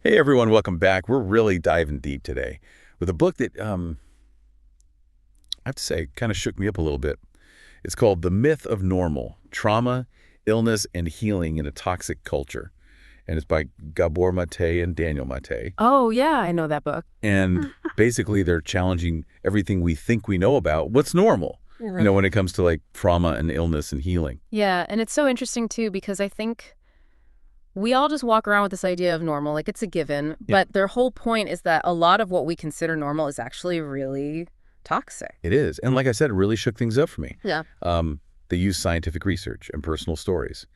Hey everyone, welcome back. We're really diving deep today with a book that I have to say kind of shook me up a little bit. It's called The Myth of Normal: Trauma, Illness, and Healing in a Toxic Culture. And it's by Gabor Maté and Daniel Maté. Oh, yeah, I know that book. And basically they're challenging everything we think we know about what's normal, when it comes to like trauma and illness and healing. Yeah, and it's so interesting, too, because I think we all just walk around with this idea of normal, like it's a given, Yeah. but their whole point is that a lot of what we consider normal is actually really toxic. It is. And like I said, it really shook things up for me. Yeah. They use scientific research and personal stories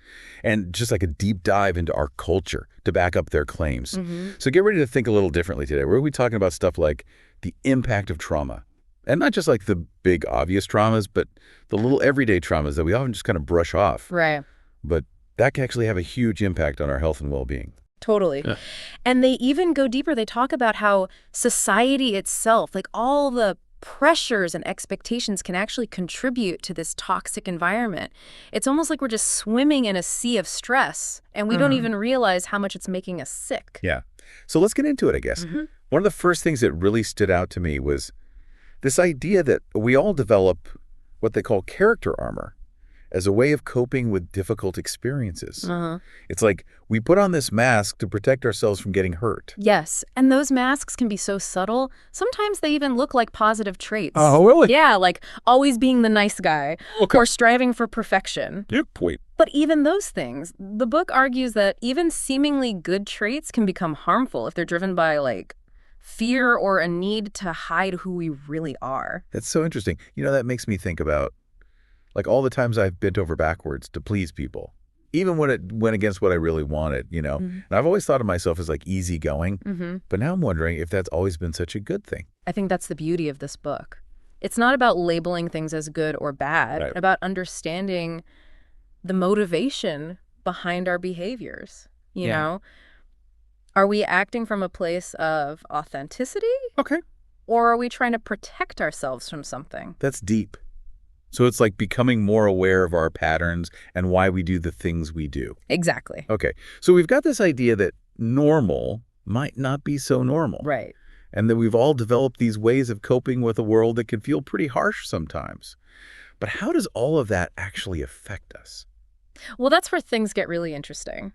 and just like a deep dive into our culture to back up their claims. So get ready to think a little differently today. We're going to be talking about stuff like the impact of trauma, and not just like the big obvious traumas, but the little everyday traumas that we often just kind of brush off. Right. But that can actually have a huge impact on our health and well-being. Totally. Yeah. And they even go deeper. They talk about how society itself, like all the pressures and expectations, can actually contribute to this toxic environment. It's almost like we're just swimming in a sea of stress, and we don't even realize how much it's making us sick. Yeah. So let's get into it, I guess. One of the first things that really stood out to me was this idea that we all develop what they call character armor as a way of coping with difficult experiences. It's like we put on this mask to protect ourselves from getting hurt. Yes, and those masks can be so subtle. Sometimes they even look like positive traits. Oh, really? Yeah, like always being the nice guy Okay. or striving for perfection. Good point. But even those things, the book argues that even seemingly good traits can become harmful if they're driven by, like, fear or a need to hide who we really are. That's so interesting. That makes me think about like all the times I've bent over backwards to please people, even when it went against what I really wanted, And I've always thought of myself as like easygoing, but now I'm wondering if that's always been such a good thing. I think that's the beauty of this book. It's not about labeling things as good or bad, Right. about understanding the motivation behind our behaviors, you Yeah. know? Are we acting from a place of authenticity, Okay. or are we trying to protect ourselves from something? That's deep. So it's like becoming more aware of our patterns and why we do the things we do. Exactly. Okay. So we've got this idea that normal might not be so normal. Right. And that we've all developed these ways of coping with a world that can feel pretty harsh sometimes. But how does all of that actually affect us? Well, that's where things get really interesting.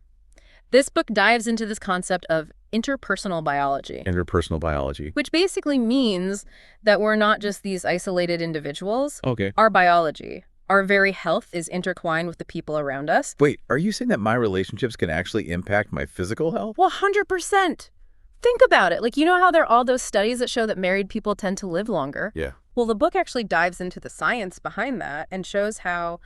This book dives into this concept of interpersonal biology, Interpersonal biology. which basically means that we're not just these isolated individuals. Okay. Our biology, our very health is intertwined with the people around us. Wait, are you saying that my relationships can actually impact my physical health? Well, 100%. Think about it. Like, you know how there are all those studies that show that married people tend to live longer? Yeah. Well, the book actually dives into the science behind that and shows how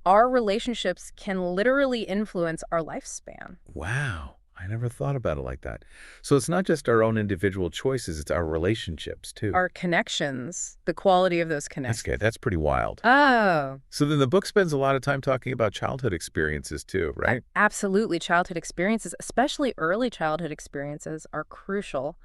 our relationships can literally influence our lifespan. Wow. I never thought about it like that. So it's not just our own individual choices, it's our relationships too. Our connections, the quality of those That's connections. good. That's pretty wild. Oh, So then the book spends a lot of time talking about childhood experiences too, right? absolutely. Childhood experiences, especially early childhood experiences, are crucial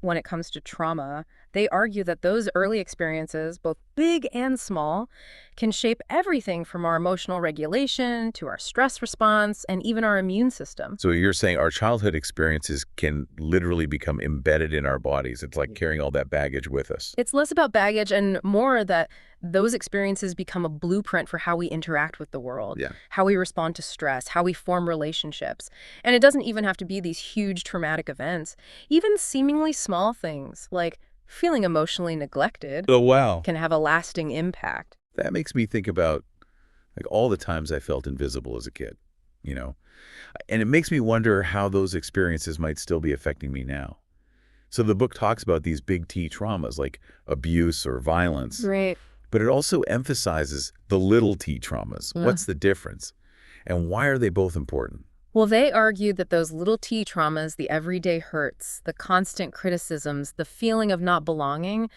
when it comes to trauma. They argue that those early experiences, both big and small, can shape everything from our emotional regulation to our stress response and even our immune system. So you're saying our childhood experiences can literally become embedded in our bodies. It's like carrying all that baggage with us. It's less about baggage and more that those experiences become a blueprint for how we interact with the world, Yeah. how we respond to stress, how we form relationships. And it doesn't even have to be these huge traumatic events. Even seemingly small things like feeling emotionally neglected Oh, wow. can have a lasting impact. That makes me think about like all the times I felt invisible as a kid, you know? And it makes me wonder how those experiences might still be affecting me now. So the book talks about these big T traumas like abuse or violence, Right. but it also emphasizes the little T traumas. Yeah. What's the difference? And why are they both important? Well, they argued that those little T traumas, the everyday hurts, the constant criticisms, the feeling of not belonging,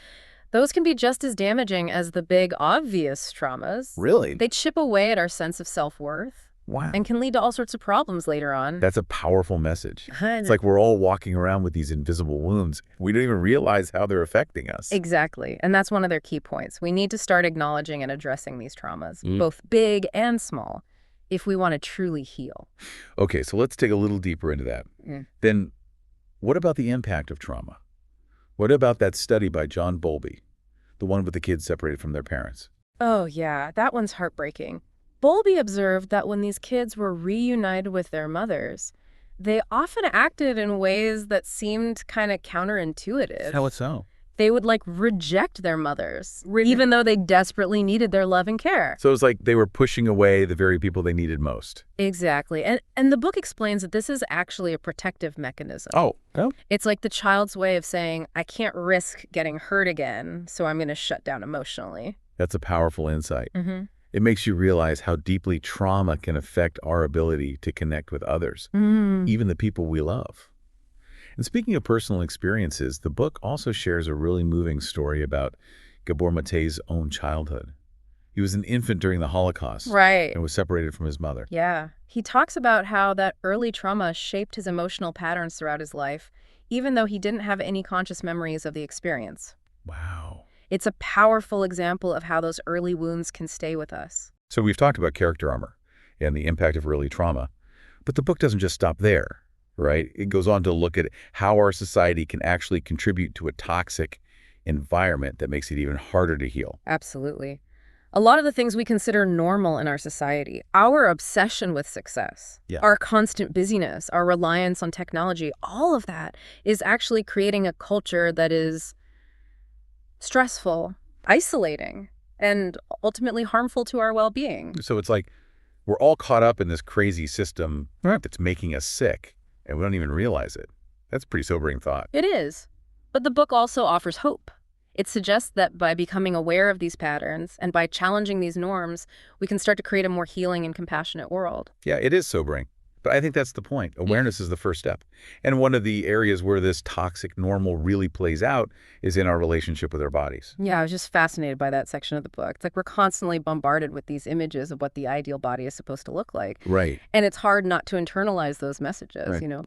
those can be just as damaging as the big, obvious traumas. Really? They chip away at our sense of self-worth Wow. and can lead to all sorts of problems later on. That's a powerful message. It's like we're all walking around with these invisible wounds. We don't even realize how they're affecting us. Exactly. And that's one of their key points. We need to start acknowledging and addressing these traumas, Mm. both big and small, if we want to truly heal. Okay, so let's dig a little deeper into that. Mm. Then what about the impact of trauma? What about that study by John Bowlby, the one with the kids separated from their parents? Oh, yeah, that one's heartbreaking. Bowlby observed that when these kids were reunited with their mothers, they often acted in ways that seemed kind of counterintuitive. How so? They would, like, reject their mothers, even though they desperately needed their love and care. So it's like they were pushing away the very people they needed most. Exactly. And the book explains that this is actually a protective mechanism. Oh. It's like the child's way of saying, I can't risk getting hurt again, so I'm going to shut down emotionally. That's a powerful insight. Mm-hmm. It makes you realize how deeply trauma can affect our ability to connect with others, even the people we love. And speaking of personal experiences, the book also shares a really moving story about Gabor Maté's own childhood. He was an infant during the Holocaust. Right. And was separated from his mother. Yeah. He talks about how that early trauma shaped his emotional patterns throughout his life, even though he didn't have any conscious memories of the experience. Wow. It's a powerful example of how those early wounds can stay with us. So we've talked about character armor and the impact of early trauma, but the book doesn't just stop there, right? It goes on to look at how our society can actually contribute to a toxic environment that makes it even harder to heal. Absolutely. A lot of the things we consider normal in our society, our obsession with success, our constant busyness, our reliance on technology, all of that is actually creating a culture that is stressful, isolating, and ultimately harmful to our well-being. So it's like we're all caught up in this crazy system that's making us sick, and we don't even realize it. That's a pretty sobering thought. It is. But the book also offers hope. It suggests that by becoming aware of these patterns and by challenging these norms, we can start to create a more healing and compassionate world. Yeah, it is sobering. But I think that's the point. Awareness is the first step. And one of the areas where this toxic normal really plays out is in our relationship with our bodies. Yeah, I was just fascinated by that section of the book. It's like we're constantly bombarded with these images of what the ideal body is supposed to look like. Right. And it's hard not to internalize those messages, you know.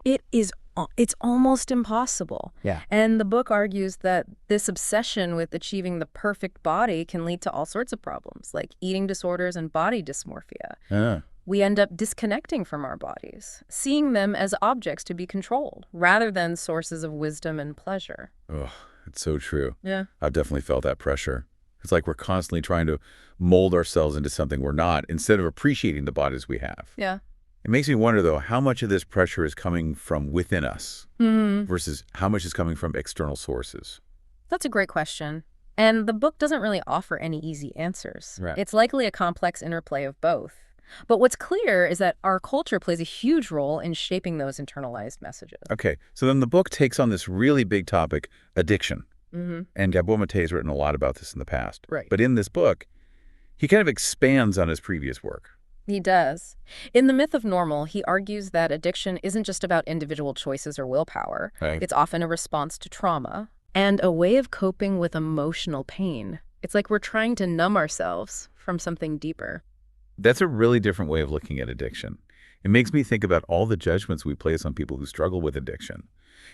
It's almost impossible. Yeah. And the book argues that this obsession with achieving the perfect body can lead to all sorts of problems, like eating disorders and body dysmorphia. We end up disconnecting from our bodies, seeing them as objects to be controlled, rather than sources of wisdom and pleasure. Oh, it's so true. Yeah. I've definitely felt that pressure. It's like we're constantly trying to mold ourselves into something we're not, instead of appreciating the bodies we have. Yeah. It makes me wonder, though, how much of this pressure is coming from within us versus how much is coming from external sources. That's a great question. And the book doesn't really offer any easy answers. Right. It's likely a complex interplay of both. But what's clear is that our culture plays a huge role in shaping those internalized messages. Okay, so then the book takes on this really big topic, addiction. And Gabor Maté has written a lot about this in the past. Right. But in this book, he kind of expands on his previous work. He does. In The Myth of Normal, he argues that addiction isn't just about individual choices or willpower. Right. It's often a response to trauma and a way of coping with emotional pain. It's like we're trying to numb ourselves from something deeper. That's a really different way of looking at addiction. It makes me think about all the judgments we place on people who struggle with addiction.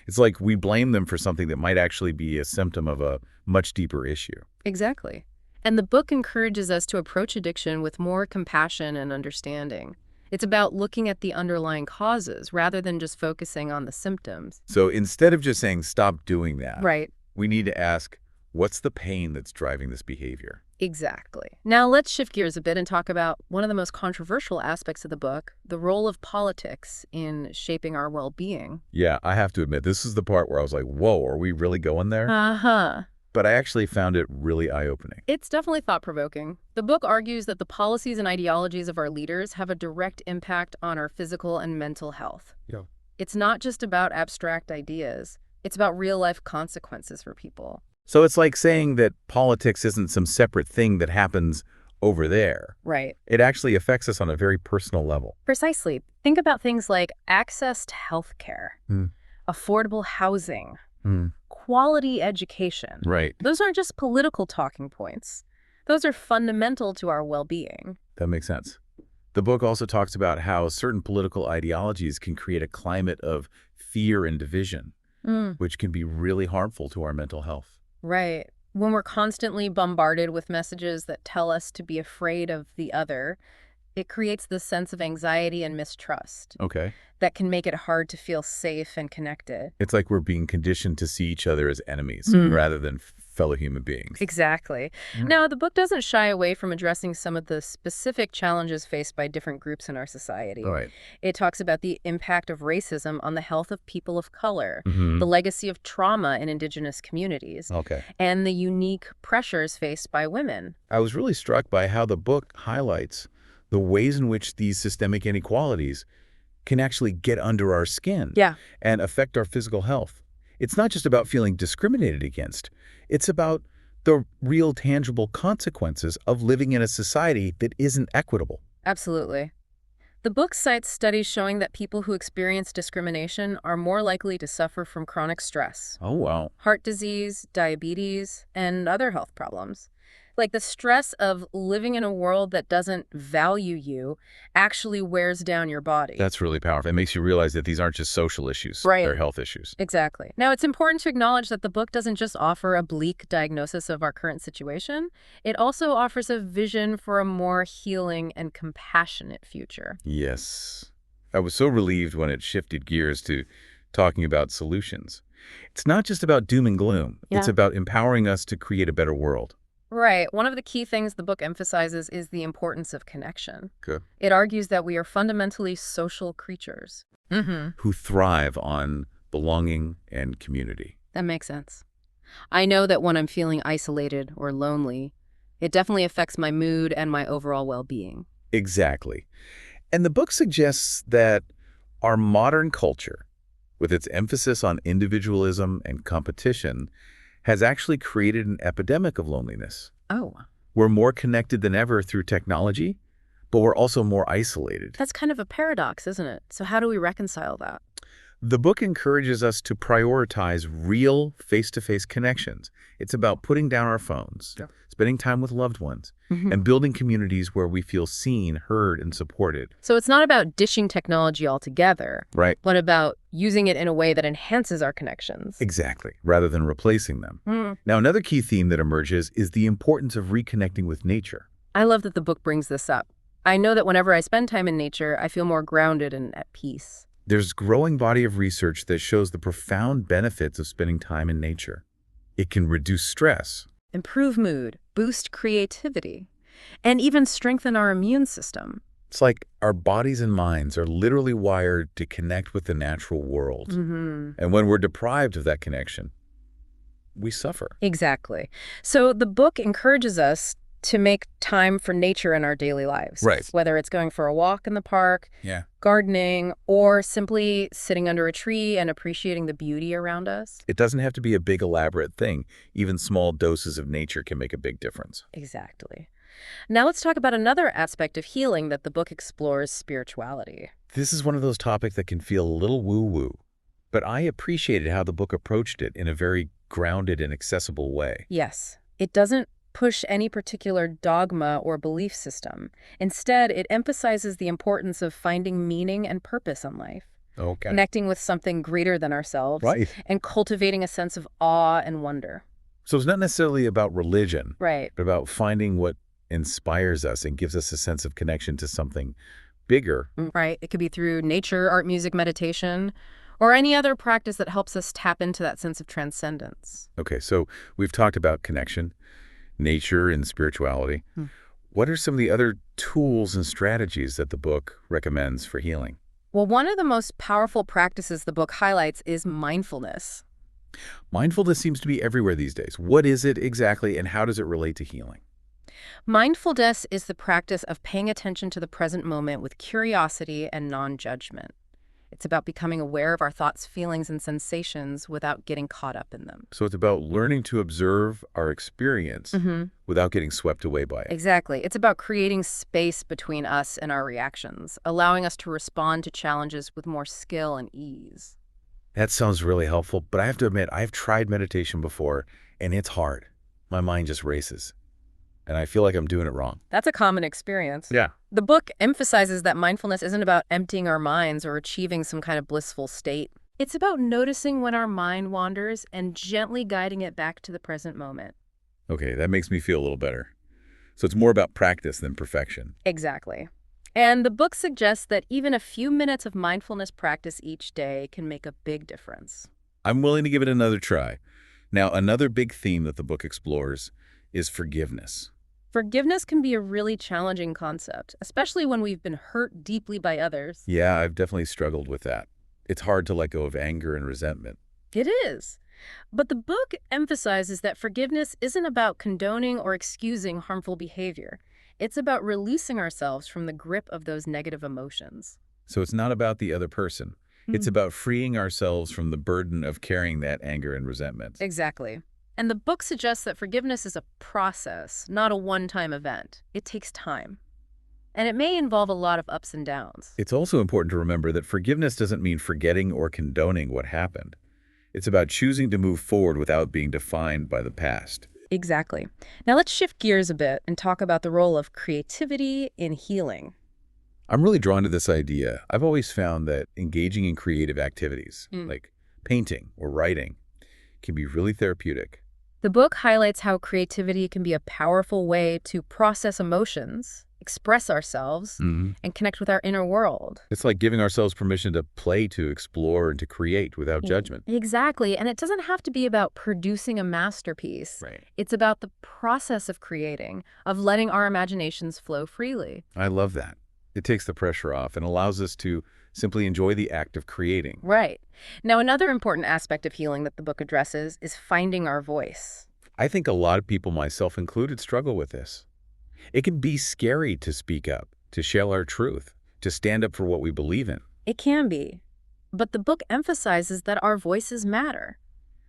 It's like we blame them for something that might actually be a symptom of a much deeper issue. Exactly. And the book encourages us to approach addiction with more compassion and understanding. It's about looking at the underlying causes rather than just focusing on the symptoms. So instead of just saying, stop doing that, Right. we need to ask, what's the pain that's driving this behavior? Exactly. Now let's shift gears a bit and talk about one of the most controversial aspects of the book, the role of politics in shaping our well-being. Yeah, I have to admit, this is the part where I was like, whoa, are we really going there? Uh-huh. But I actually found it really eye-opening. It's definitely thought-provoking. The book argues that the policies and ideologies of our leaders have a direct impact on our physical and mental health. Yeah. It's not just about abstract ideas. It's about real-life consequences for people. So it's like saying that politics isn't some separate thing that happens over there. Right. It actually affects us on a very personal level. Precisely. Think about things like access to health care, affordable housing, quality education. Right. Those aren't just political talking points. Those are fundamental to our well-being. That makes sense. The book also talks about how certain political ideologies can create a climate of fear and division, which can be really harmful to our mental health. Right. When we're constantly bombarded with messages that tell us to be afraid of the other, It creates this sense of anxiety and mistrust Okay. that can make it hard to feel safe and connected. It's like we're being conditioned to see each other as enemies rather than fellow human beings. Exactly. Mm. Now, the book doesn't shy away from addressing some of the specific challenges faced by different groups in our society. Right. It talks about the impact of racism on the health of people of color, Mm-hmm. the legacy of trauma in indigenous communities, Okay. and the unique pressures faced by women. I was really struck by how the book highlights the ways in which these systemic inequalities can actually get under our skin Yeah. and affect our physical health. It's not just about feeling discriminated against. It's about the real tangible consequences of living in a society that isn't equitable. Absolutely. The book cites studies showing that people who experience discrimination are more likely to suffer from chronic stress, Oh, wow. heart disease, diabetes, and other health problems. Like the stress of living in a world that doesn't value you actually wears down your body. That's really powerful. It makes you realize that these aren't just social issues. Right. They're health issues. Exactly. Now, it's important to acknowledge that the book doesn't just offer a bleak diagnosis of our current situation. It also offers a vision for a more healing and compassionate future. Yes. I was so relieved when it shifted gears to talking about solutions. It's not just about doom and gloom. It's Yeah. about empowering us to create a better world. Right. One of the key things the book emphasizes is the importance of connection. Good. It argues that we are fundamentally social creatures. Who thrive on belonging and community. That makes sense. I know that when I'm feeling isolated or lonely, it definitely affects my mood and my overall well-being. Exactly. And the book suggests that our modern culture, with its emphasis on individualism and competition, has actually created an epidemic of loneliness. Oh, We're more connected than ever through technology, but we're also more isolated. that's kind of a paradox, isn't it? So how do we reconcile that? The book encourages us to prioritize real face-to-face connections. It's about putting down our phones, spending time with loved ones, and building communities where we feel seen, heard, and supported. So it's not about dishing technology altogether, Right. but about using it in a way that enhances our connections. Exactly, rather than replacing them. Now, another key theme that emerges is the importance of reconnecting with nature. I love that the book brings this up. I know that whenever I spend time in nature, I feel more grounded and at peace. There's a growing body of research that shows the profound benefits of spending time in nature. It can reduce stress. Improve mood, boost creativity, and even strengthen our immune system. It's like our bodies and minds are literally wired to connect with the natural world. And when we're deprived of that connection, we suffer. Exactly. So the book encourages us to make time for nature in our daily lives. Right. Whether it's going for a walk in the park, Yeah. gardening, or simply sitting under a tree and appreciating the beauty around us. It doesn't have to be a big elaborate thing. Even small doses of nature can make a big difference. Exactly. Now let's talk about another aspect of healing that the book explores: spirituality. This is one of those topics that can feel a little woo-woo, but I appreciated how the book approached it in a very grounded and accessible way. Yes, it doesn't push any particular dogma or belief system. Instead, it emphasizes the importance of finding meaning and purpose in life, Okay. connecting with something greater than ourselves, Right. and cultivating a sense of awe and wonder. So it's not necessarily about religion, Right. but about finding what inspires us and gives us a sense of connection to something bigger. Right. It could be through nature, art, music, meditation, or any other practice that helps us tap into that sense of transcendence. Okay, so we've talked about connection, nature, and spirituality. What are some of the other tools and strategies that the book recommends for healing? Well, one of the most powerful practices the book highlights is mindfulness. Mindfulness seems to be everywhere these days. What is it exactly, and how does it relate to healing? Mindfulness is the practice of paying attention to the present moment with curiosity and non-judgment. It's about becoming aware of our thoughts, feelings, and sensations without getting caught up in them. So it's about learning to observe our experience without getting swept away by it. Exactly. It's about creating space between us and our reactions, allowing us to respond to challenges with more skill and ease. That sounds really helpful, but I have to admit, I've tried meditation before, and it's hard. My mind just races, and I feel like I'm doing it wrong. That's a common experience. Yeah. The book emphasizes that mindfulness isn't about emptying our minds or achieving some kind of blissful state. It's about noticing when our mind wanders and gently guiding it back to the present moment. Okay, that makes me feel a little better. So it's more about practice than perfection. Exactly. And the book suggests that even a few minutes of mindfulness practice each day can make a big difference. I'm willing to give it another try. Now, another big theme that the book explores is forgiveness. Forgiveness can be a really challenging concept, especially when we've been hurt deeply by others. Yeah, I've definitely struggled with that. It's hard to let go of anger and resentment. It is. But the book emphasizes that forgiveness isn't about condoning or excusing harmful behavior. It's about releasing ourselves from the grip of those negative emotions. So it's not about the other person. It's about freeing ourselves from the burden of carrying that anger and resentment. Exactly. And the book suggests that forgiveness is a process, not a one-time event. It takes time. And it may involve a lot of ups and downs. It's also important to remember that forgiveness doesn't mean forgetting or condoning what happened. It's about choosing to move forward without being defined by the past. Exactly. Now let's shift gears a bit and talk about the role of creativity in healing. I'm really drawn to this idea. I've always found that engaging in creative activities, like painting or writing, can be really therapeutic. The book highlights how creativity can be a powerful way to process emotions, express ourselves, and connect with our inner world. It's like giving ourselves permission to play, to explore, and to create without judgment. Exactly. And it doesn't have to be about producing a masterpiece. Right. It's about the process of creating, of letting our imaginations flow freely. I love that. It takes the pressure off and allows us to simply enjoy the act of creating. Right. Now, another important aspect of healing that the book addresses is finding our voice. I think a lot of people, myself included, struggle with this. It can be scary to speak up, to share our truth, to stand up for what we believe in. It can be. But the book emphasizes that our voices matter.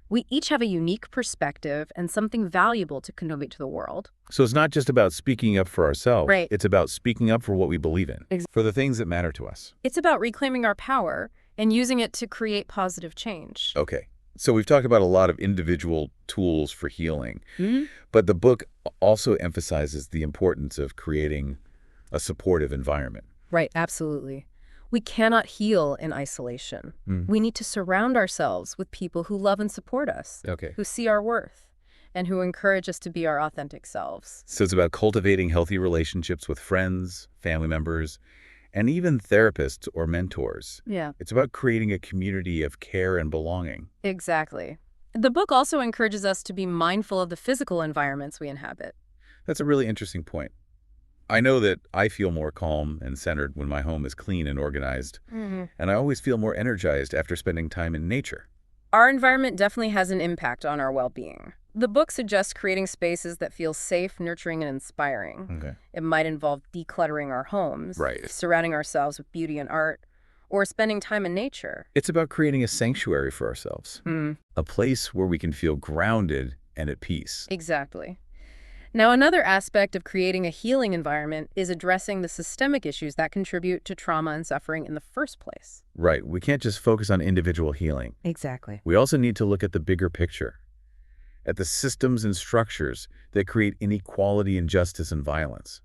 We each have a unique perspective and something valuable to contribute to the world. So it's not just about speaking up for ourselves. Right. It's about speaking up for what we believe in, for the things that matter to us. It's about reclaiming our power and using it to create positive change. Okay. So we've talked about a lot of individual tools for healing, but the book also emphasizes the importance of creating a supportive environment. Right, absolutely. We cannot heal in isolation. We need to surround ourselves with people who love and support us, who see our worth, and who encourage us to be our authentic selves. So it's about cultivating healthy relationships with friends, family members, and even therapists or mentors. Yeah. It's about creating a community of care and belonging. Exactly. The book also encourages us to be mindful of the physical environments we inhabit. That's a really interesting point. I know that I feel more calm and centered when my home is clean and organized, and I always feel more energized after spending time in nature. Our environment definitely has an impact on our well-being. The book suggests creating spaces that feel safe, nurturing, and inspiring. It might involve decluttering our homes, surrounding ourselves with beauty and art, or spending time in nature. It's about creating a sanctuary for ourselves, a place where we can feel grounded and at peace. Exactly. Now, another aspect of creating a healing environment is addressing the systemic issues that contribute to trauma and suffering in the first place. Right. We can't just focus on individual healing. Exactly. We also need to look at the bigger picture, at the systems and structures that create inequality, injustice, and violence.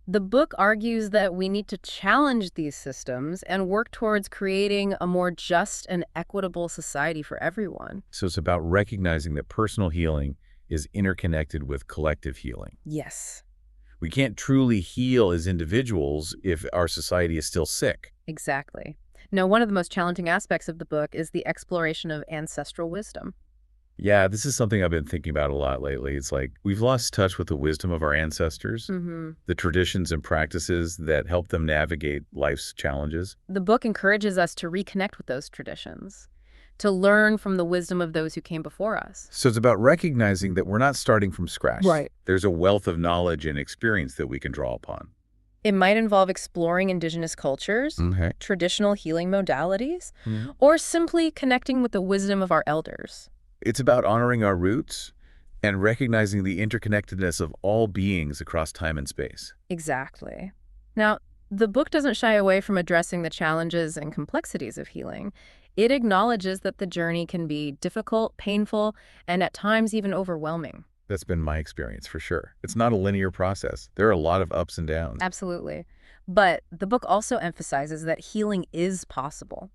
The book argues that we need to challenge these systems and work towards creating a more just and equitable society for everyone. So it's about recognizing that personal healing is interconnected with collective healing. Yes. We can't truly heal as individuals if our society is still sick. Exactly. Now, one of the most challenging aspects of the book is the exploration of ancestral wisdom. Yeah, this is something I've been thinking about a lot lately. It's like we've lost touch with the wisdom of our ancestors, the traditions and practices that help them navigate life's challenges. The book encourages us to reconnect with those traditions, to learn from the wisdom of those who came before us. So it's about recognizing that we're not starting from scratch. Right. There's a wealth of knowledge and experience that we can draw upon. It might involve exploring indigenous cultures, traditional healing modalities, or simply connecting with the wisdom of our elders. It's about honoring our roots and recognizing the interconnectedness of all beings across time and space. Exactly. Now, the book doesn't shy away from addressing the challenges and complexities of healing. It acknowledges that the journey can be difficult, painful, and at times even overwhelming. That's been my experience, for sure. It's not a linear process. There are a lot of ups and downs. Absolutely. But the book also emphasizes that healing is possible.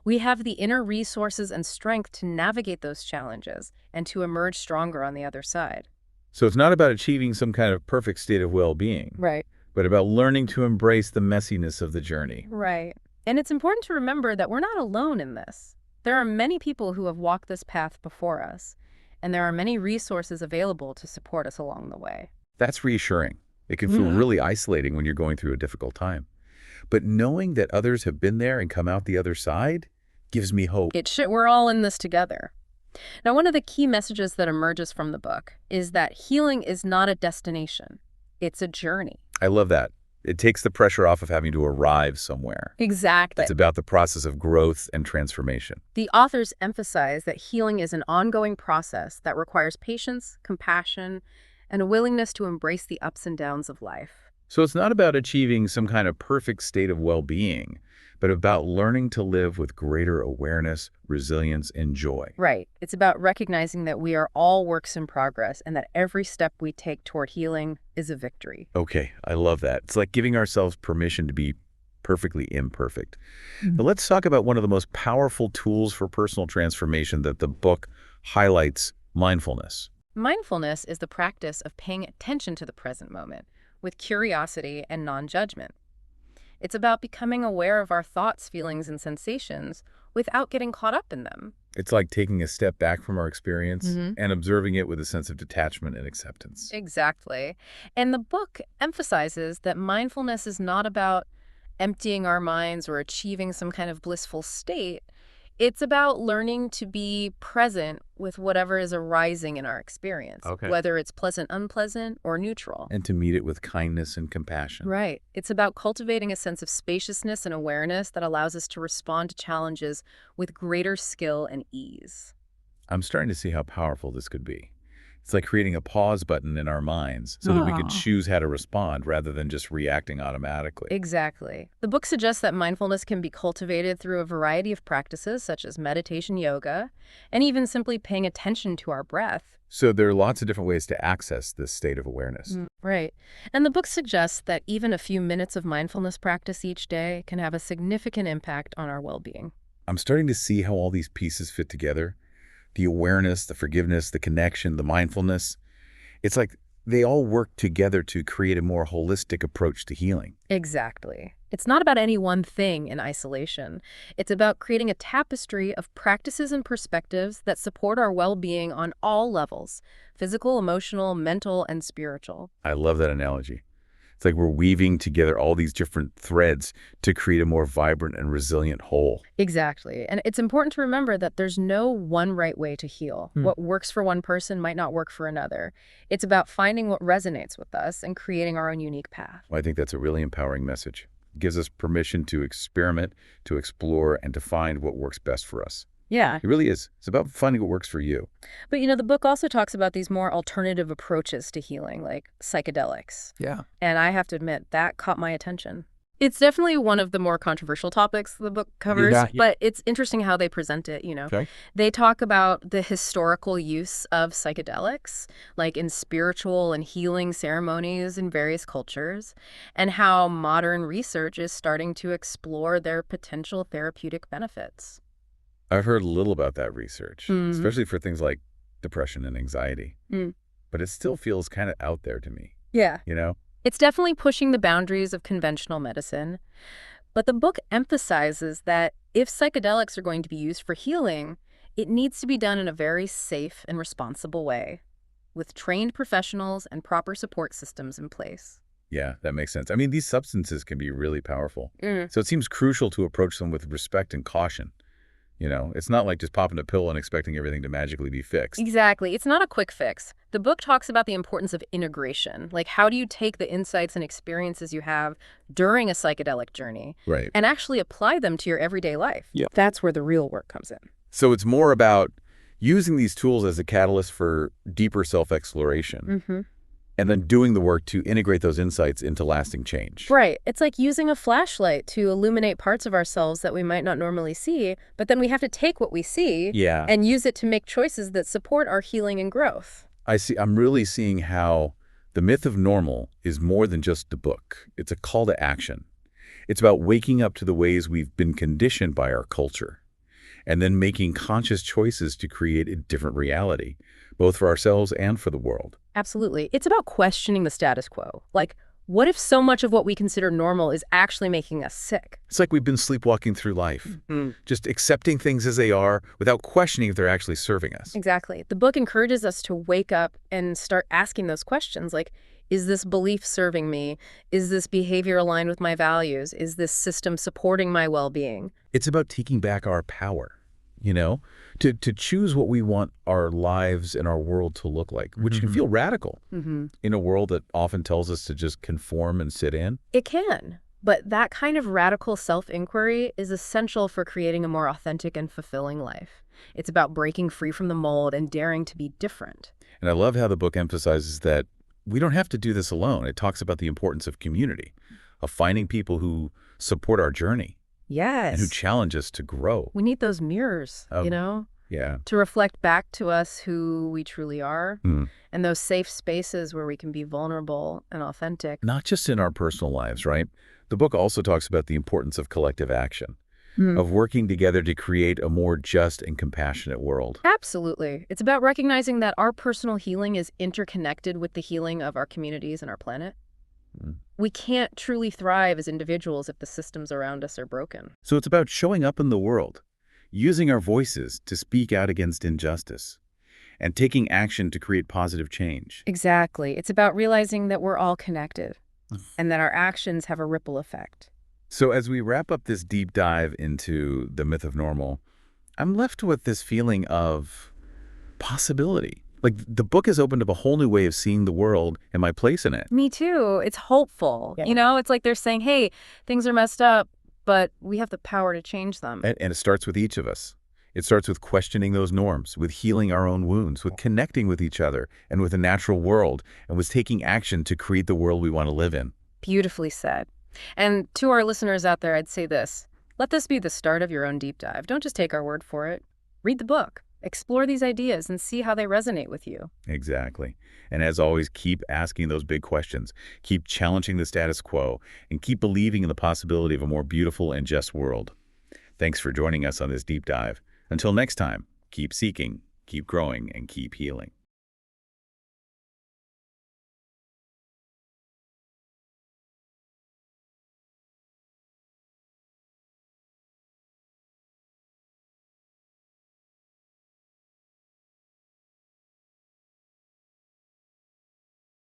We have the inner resources and strength to navigate those challenges and to emerge stronger on the other side. So it's not about achieving some kind of perfect state of well-being. Right. but about learning to embrace the messiness of the journey. Right. And it's important to remember that we're not alone in this. There are many people who have walked this path before us, and there are many resources available to support us along the way. That's reassuring. It can feel really isolating when you're going through a difficult time. But knowing that others have been there and come out the other side gives me hope. We're all in this together. Now, one of the key messages that emerges from the book is that healing is not a destination. It's a journey. I love that. It takes the pressure off of having to arrive somewhere. Exactly. It's about the process of growth and transformation. The authors emphasize that healing is an ongoing process that requires patience, compassion, and a willingness to embrace the ups and downs of life. So it's not about achieving some kind of perfect state of well-being, but about learning to live with greater awareness, resilience, and joy. Right. It's about recognizing that we are all works in progress and that every step we take toward healing is a victory. Okay, I love that. It's like giving ourselves permission to be perfectly imperfect. But let's talk about one of the most powerful tools for personal transformation that the book highlights, mindfulness. Mindfulness is the practice of paying attention to the present moment with curiosity and non-judgment. It's about becoming aware of our thoughts, feelings, and sensations without getting caught up in them. It's like taking a step back from our experience and observing it with a sense of detachment and acceptance. Exactly. And the book emphasizes that mindfulness is not about emptying our minds or achieving some kind of blissful state. It's about learning to be present with whatever is arising in our experience, whether it's pleasant, unpleasant, or neutral. And to meet it with kindness and compassion. Right. It's about cultivating a sense of spaciousness and awareness that allows us to respond to challenges with greater skill and ease. I'm starting to see how powerful this could be. It's like creating a pause button in our minds so that we can choose how to respond rather than just reacting automatically. Exactly. The book suggests that mindfulness can be cultivated through a variety of practices such as meditation, yoga, and even simply paying attention to our breath. So there are lots of different ways to access this state of awareness. Right. And the book suggests that even a few minutes of mindfulness practice each day can have a significant impact on our well-being. I'm starting to see how all these pieces fit together. The awareness, the forgiveness, the connection, the mindfulness. It's like they all work together to create a more holistic approach to healing. Exactly. It's not about any one thing in isolation. It's about creating a tapestry of practices and perspectives that support our well-being on all levels: physical, emotional, mental, and spiritual. I love that analogy. It's like we're weaving together all these different threads to create a more vibrant and resilient whole. Exactly. And it's important to remember that there's no one right way to heal. What works for one person might not work for another. It's about finding what resonates with us and creating our own unique path. Well, I think that's a really empowering message. It gives us permission to experiment, to explore, and to find what works best for us. Yeah. It really is. It's about finding what works for you. But, the book also talks about these more alternative approaches to healing, like psychedelics. Yeah. And I have to admit, that caught my attention. It's definitely one of the more controversial topics the book covers, but it's interesting how they present it, Okay. They talk about the historical use of psychedelics, like in spiritual and healing ceremonies in various cultures, and how modern research is starting to explore their potential therapeutic benefits. I've heard a little about that research, especially for things like depression and anxiety. But it still feels kind of out there to me. Yeah. It's definitely pushing the boundaries of conventional medicine. But the book emphasizes that if psychedelics are going to be used for healing, it needs to be done in a very safe and responsible way, with trained professionals and proper support systems in place. Yeah, that makes sense. I mean, these substances can be really powerful. So it seems crucial to approach them with respect and caution. It's not like just popping a pill and expecting everything to magically be fixed. Exactly. It's not a quick fix. The book talks about the importance of integration. Like, how do you take the insights and experiences you have during a psychedelic journey and actually apply them to your everyday life? Yeah. That's where the real work comes in. So it's more about using these tools as a catalyst for deeper self-exploration. And then doing the work to integrate those insights into lasting change. Right. It's like using a flashlight to illuminate parts of ourselves that we might not normally see, but then we have to take what we see and use it to make choices that support our healing and growth. I'm really seeing how the myth of normal is more than just a book. It's a call to action. It's about waking up to the ways we've been conditioned by our culture and then making conscious choices to create a different reality, both for ourselves and for the world. Absolutely. It's about questioning the status quo. Like, What if so much of what we consider normal is actually making us sick? It's like we've been sleepwalking through life, just accepting things as they are without questioning if they're actually serving us. Exactly. The book encourages us to wake up and start asking those questions like, is this belief serving me? Is this behavior aligned with my values? Is this system supporting my well-being? It's about taking back our power, to choose what we want our lives and our world to look like, which can feel radical in a world that often tells us to just conform and sit in. It can. But that kind of radical self-inquiry is essential for creating a more authentic and fulfilling life. It's about breaking free from the mold and daring to be different. And I love how the book emphasizes that we don't have to do this alone. It talks about the importance of community, of finding people who support our journey. Yes. And who challenge us to grow. We need those mirrors, Yeah. to reflect back to us who we truly are, and those safe spaces where we can be vulnerable and authentic. Not just in our personal lives, right? The book also talks about the importance of collective action, of working together to create a more just and compassionate world. Absolutely. It's about recognizing that our personal healing is interconnected with the healing of our communities and our planet. We can't truly thrive as individuals if the systems around us are broken. So it's about showing up in the world, using our voices to speak out against injustice, and taking action to create positive change. Exactly. It's about realizing that we're all connected and that our actions have a ripple effect. So as we wrap up this deep dive into the myth of normal, I'm left with this feeling of possibility. Like the book has opened up a whole new way of seeing the world and my place in it. Me too. It's hopeful. Yeah. It's like they're saying, hey, things are messed up, but we have the power to change them. And it starts with each of us. It starts with questioning those norms, with healing our own wounds, with connecting with each other and with the natural world, and with taking action to create the world we want to live in. Beautifully said. And to our listeners out there, I'd say this. Let this be the start of your own deep dive. Don't just take our word for it. Read the book. Explore these ideas and see how they resonate with you. Exactly. And as always, keep asking those big questions. Keep challenging the status quo and keep believing in the possibility of a more beautiful and just world. Thanks for joining us on this deep dive. Until next time, keep seeking, keep growing, and keep healing.